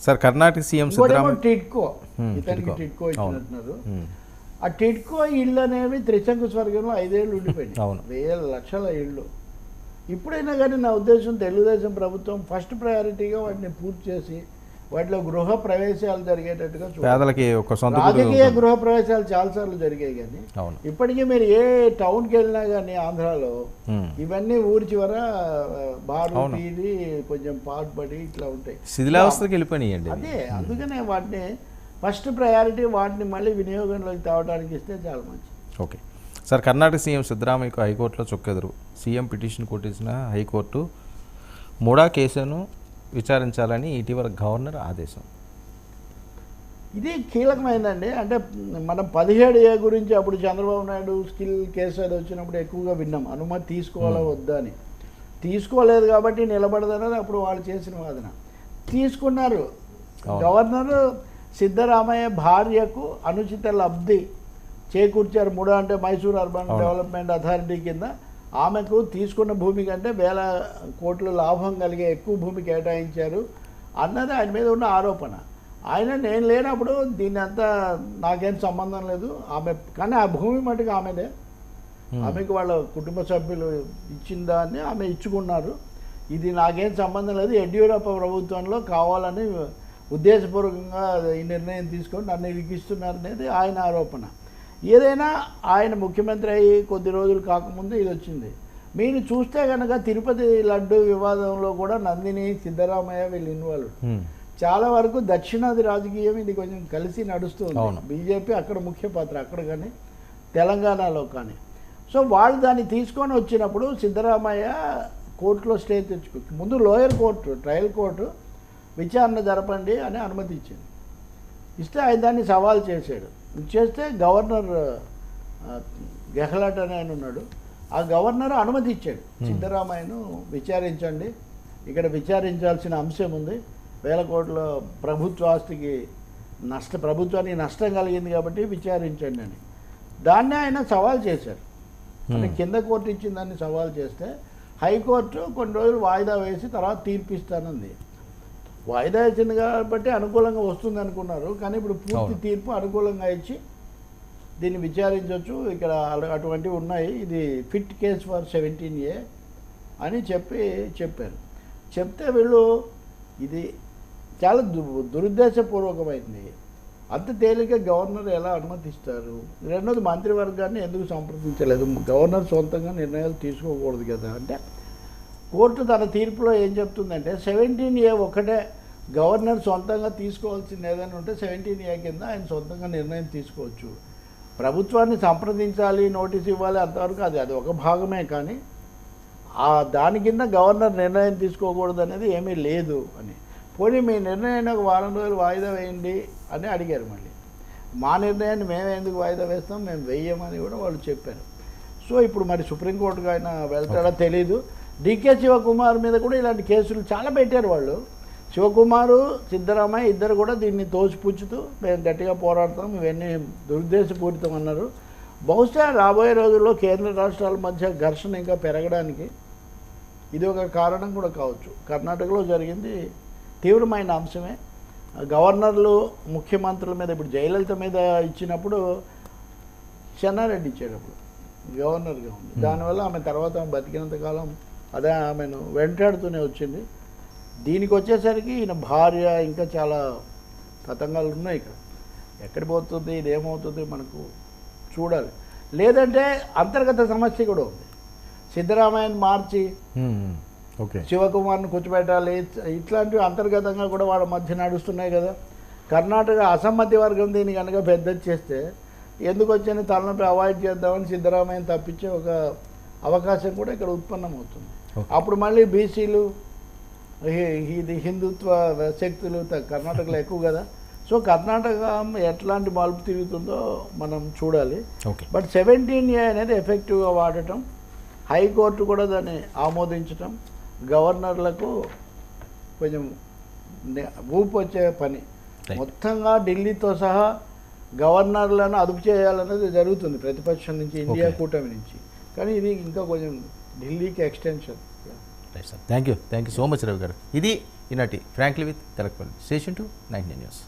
Sir Karnataka CM TIDCO ఇతనికి టిడ్కో ఇచ్చినట్టున్నారు. ఆ టిడ్కో ఇళ్ళు అనేవి త్రిశంకు స్వర్గంలో 5 ఏళ్ళు ఉండిపోయినాయి, వేల లక్షల ఇళ్ళు. ఇప్పుడైనా కానీ నా ఉద్దేశం తెలుగుదేశం ప్రభుత్వం ఫస్ట్ ప్రయారిటీగా వాటిని పూర్తి చేసి వాటిలో గృహ ప్రవేశాలు జరిగేటట్టుగా పేదలకి ఒక సొంత రాజకీయ గృహ ప్రవేశాలు చాలాసార్లు జరిగాయి. కానీ ఇప్పటికీ మీరు ఏ టౌన్కి వెళ్ళినా కానీ ఆంధ్రాలో ఇవన్నీ ఊరి చివర బారు పీది కొంచెం పాటుపడి ఇట్లా ఉంటాయి, శిథిలావస్థకి వెళ్ళిపోయినాయండి. అదే అందుకనే వాటిని ఫస్ట్ ప్రయారిటీ వాటిని మళ్ళీ వినియోగంలోకి తేవడానికి ఇస్తే చాలా మంచిది. ఓకే సార్, కర్ణాటక సీఎం సిద్ధరామయ్యకు హైకోర్టులో చొక్కెదురు. సీఎం పిటిషన్ కొట్టించిన హైకోర్టు మూడా కేసును విచారించాలని ఇటీవల గవర్నర్ ఆదేశం. ఇది కీలకమైందండి. అంటే మనం 17A గురించి అప్పుడు చంద్రబాబు నాయుడు స్కిల్ కేసు అది వచ్చినప్పుడు ఎక్కువగా విన్నాం, అనుమతి తీసుకోవాలా వద్దా అని. తీసుకోలేదు కాబట్టి నిలబడదన్నది అప్పుడు వాళ్ళు చేసిన వాదన. తీసుకున్నారు. గవర్నర్ సిద్ధరామయ్య భార్యకు అనుచిత లబ్ధి చేకూర్చారు. మూడో అంటే మైసూర్ అర్బన్ డెవలప్మెంట్ అథారిటీ కింద ఆమెకు తీసుకున్న భూమి కంటే వేల కోట్ల లాభం కలిగే ఎక్కువ భూమి కేటాయించారు అన్నది ఆయన మీద ఉన్న ఆరోపణ. ఆయన నేను లేనప్పుడు దీన్ని అంతా నాకేం సంబంధం లేదు ఆమె, కానీ ఆ భూమి మటుకు ఆమెదే, ఆమెకు వాళ్ళ కుటుంబ సభ్యులు ఇచ్చిన దాన్ని ఆమె ఇచ్చుకున్నారు. ఇది నాకేం సంబంధం లేదు, యడ్యూరప్ప ప్రభుత్వంలో కావాలని ఉద్దేశపూర్వకంగా ఈ నిర్ణయం తీసుకొని నన్ను ఇరికిస్తున్నారు అనేది ఆయన ఆరోపణ. ఏదైనా ఆయన ముఖ్యమంత్రి అయ్యి కొద్ది రోజులు కాకముందు ఇది వచ్చింది. మీరు చూస్తే కనుక తిరుపతి లడ్డు వివాదంలో కూడా నందిని, సిద్ధరామయ్య వీళ్ళు ఇన్వాల్వ్. చాలా వరకు దక్షిణాది రాజకీయం ఇది కొంచెం కలిసి నడుస్తుంది. బీజేపీ అక్కడ ముఖ్య పాత్ర, అక్కడ కానీ తెలంగాణలో కానీ. సో వాళ్ళు దాన్ని తీసుకొని వచ్చినప్పుడు సిద్ధరామయ్య కోర్టులో స్టే తెచ్చుకో, ముందు లోయర్ కోర్టు ట్రయల్ కోర్టు విచారణ జరపండి అని అనుమతి ఇచ్చింది. ఇస్తే ఆయన దాన్ని సవాల్ చేశాడు. చేస్తే గవర్నర్ గెహ్లాట్ అని ఆయన ఉన్నాడు, ఆ గవర్నర్ అనుమతి ఇచ్చాడు. సిద్ధరామయ్యను విచారించండి, ఇక్కడ విచారించాల్సిన అంశం ఉంది, వేల కోట్ల ప్రభుత్వ ఆస్తికి ప్రభుత్వానికి నష్టం కలిగింది కాబట్టి విచారించండి అని. దాన్ని ఆయన సవాల్ చేశారు. అంటే కింద కోర్టు ఇచ్చిన దాన్ని సవాల్ చేస్తే హైకోర్టు కొన్ని రోజులు వాయిదా వేసి తర్వాత తీర్పు ఇస్తానంది. వాయిదా ఇచ్చింది కాబట్టి అనుకూలంగా వస్తుంది అనుకున్నారు, కానీ ఇప్పుడు పూర్తి తీర్పు అనుకూలంగా ఇచ్చి దీన్ని విచారించవచ్చు, ఇక్కడ అటువంటివి ఉన్నాయి, ఇది ఫిట్ కేస్ ఫర్ 17A అని చెప్పారు. చెప్తే వీళ్ళు ఇది చాలా దురుద్దేశపూర్వకమైంది, అంత తేలిక గవర్నర్ ఎలా అనుమతిస్తారు? రెండోది మంత్రివర్గాన్ని ఎందుకు సంప్రదించలేదు? గవర్నర్ సొంతంగా నిర్ణయాలు తీసుకోకూడదు కదా. అంటే కోర్టు తన తీర్పులో ఏం చెప్తుందంటే 17A ఒకటే గవర్నర్ సొంతంగా తీసుకోవాల్సింది ఏదైనా ఉంటే 17A కింద ఆయన సొంతంగా నిర్ణయం తీసుకోవచ్చు. ప్రభుత్వాన్ని సంప్రదించాలి, నోటీస్ ఇవ్వాలి, అంతవరకు అది ఒక భాగమే, కానీ దాని కింద గవర్నర్ నిర్ణయం తీసుకోకూడదు అనేది ఏమీ లేదు అని. పోనీ మీ నిర్ణయాన్ని ఒక వారం రోజులు వాయిదా వేయండి అని అడిగారు. మళ్ళీ మా నిర్ణయాన్ని మేము ఎందుకు వాయిదా వేస్తాం, మేము వేయమని కూడా వాళ్ళు చెప్పారు. సో ఇప్పుడు మరి సుప్రీంకోర్టుకు ఆయన వెళ్తాడో తెలీదు. డికే శివకుమార్ మీద కూడా ఇలాంటి కేసులు చాలా పెట్టారు వాళ్ళు. శివకుమారు, సిద్ధరామయ్య ఇద్దరు కూడా దీన్ని తోసిపుచ్చుతూ మేము గట్టిగా పోరాడతాం, ఇవన్నీ దురుద్దేశపూరితం అన్నారు. బహుశా రాబోయే రోజుల్లో కేంద్ర రాష్ట్రాల మధ్య ఘర్షణ ఇంకా పెరగడానికి ఇది ఒక కారణం కూడా కావచ్చు. కర్ణాటకలో జరిగింది తీవ్రమైన అంశమే. గవర్నర్లు, ముఖ్యమంత్రుల మీద ఇప్పుడు జయలలిత మీద ఇచ్చినప్పుడు చెన్నారెడ్డి ఇచ్చేటప్పుడు గవర్నర్గా ఉంది. దానివల్ల ఆమె తర్వాత బతికినంతకాలం అదే ఆమెను వెంటాడుతూనే వచ్చింది. దీనికి వచ్చేసరికి ఈయన భార్య ఇంకా చాలా తతంగాలు ఉన్నాయి. ఇక్కడ ఎక్కడి పోతుంది, ఇదేమవుతుంది మనకు చూడాలి. లేదంటే అంతర్గత సమస్య కూడా ఉంది. సిద్ధరామయ్యని మార్చి శివకుమార్ని కూర్చోబెట్టాలి, ఇట్లాంటివి అంతర్గతంగా కూడా వాళ్ళ మధ్య నడుస్తున్నాయి కదా. కర్ణాటక అసమ్మతి వర్గం దీన్ని కనుక పెద్దది చేస్తే ఎందుకు వచ్చిన తలనొప్పి అవాయిడ్ చేద్దామని సిద్ధరామయ్యని తప్పించే ఒక అవకాశం కూడా ఇక్కడ ఉత్పన్నమవుతుంది. అప్పుడు మళ్ళీ బీసీలు, ఇది హిందుత్వ శక్తులు కర్ణాటకలో ఎక్కువ కదా. సో కర్ణాటక ఎట్లాంటి మలుపు తిరుగుతుందో మనం చూడాలి. బట్ 17A అనేది ఎఫెక్టివ్గా వాడటం, హైకోర్టు కూడా దాన్ని ఆమోదించటం, గవర్నర్లకు కొంచెం ఊపు వచ్చే పని. మొత్తంగా ఢిల్లీతో సహా గవర్నర్లను అదుపు చేయాలన్నది జరుగుతుంది ప్రతిపక్షం నుంచి, ఇండియా కూటమి నుంచి. కానీ ఇది ఇంకా కొంచెం ఢిల్లీకి extension. Right sir, thank you so much Ravi గారు. ఇది ఈనాటి frankly with Telakapalli. Station to 19 news.